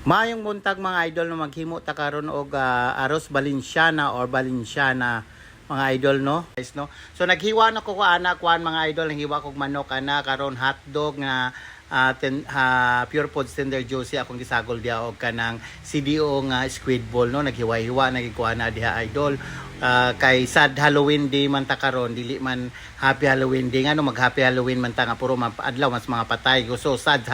Maayong buntag mga idol no, maghimo ta karon og arroz Valenciana or Valenciana mga idol no. Guys no. So naghiwa na ko ana kuan mga idol, naghiwa kog manok ana karon hotdog na pure food tender juicy akong gisagol diha og kanang CDO nga squid ball no, naghiwa-hiwa nagikuha na diha idol. Kay sad Halloween day man ta karon, dili man happy Halloween day nga no, mag happy Halloween man ta nga puro adlaw mas mga patay. So sad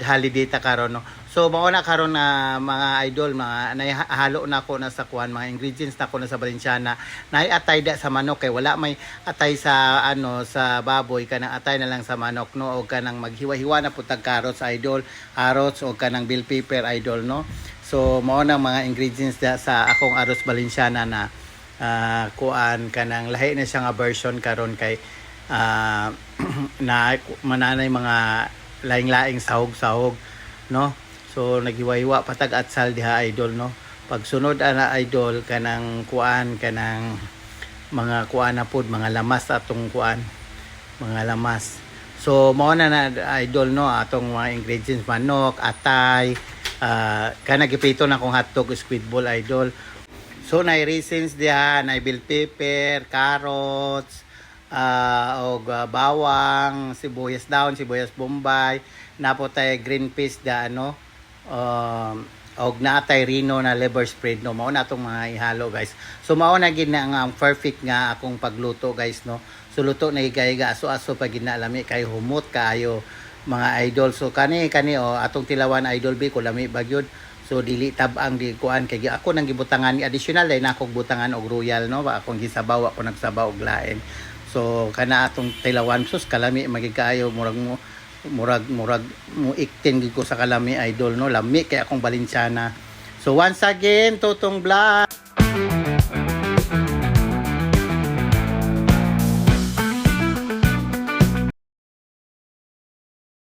holiday ta karon no. So mao na karon na mga idol, mga nahalo na ko na sa kuan, mga ingredients na ko na sa Valenciana. Nay atay da sa manok kay wala may atay sa sa baboy, kanang atay na lang sa manok no, og kanang maghiwa-hiwa na pud tag carrots idol, carrots og kanang bell pepper idol no. So mao na mga ingredients da sa akong arroz Valenciana na kuan, kanang lahi na siya nga version karon kay na mananay mga laing-laing sahog-sahog no. So naghiwa-hiwa patag atsal diha idol no. Pagsunod ana idol kanang kuan, kanang mga kuan na pud, mga lamas atong kuan, mga lamas. So mao na idol no atong mga ingredients, manok, atay, kana giprito na kong hotdog squid ball idol. So na raisins diha, na bell pepper, carrots, og bawang, sibuyas daon, sibuyas bombay, napotay green peas da og naatay rino na liver spread no. Mao na tong mga ihalo guys. So mao na gid na ang perfect nga akong pagluto guys no. So luto na higa-higa, aso-aso pag ginalami kay humot kaayo mga idol. So kani atong tilawan idol bi ko lami bagyod. So dili tab-ang di kuan kay ako nang gibutangan ni additional dai na akong butangan og royal no, akong gisabaw, ako nagsabaw og laing. So kana atong tilawan sus kalami magigaayo, murag mo iktin gid ko sa kalami idol no, lami kay akong Valenciana. So once again, Tutong Vlog.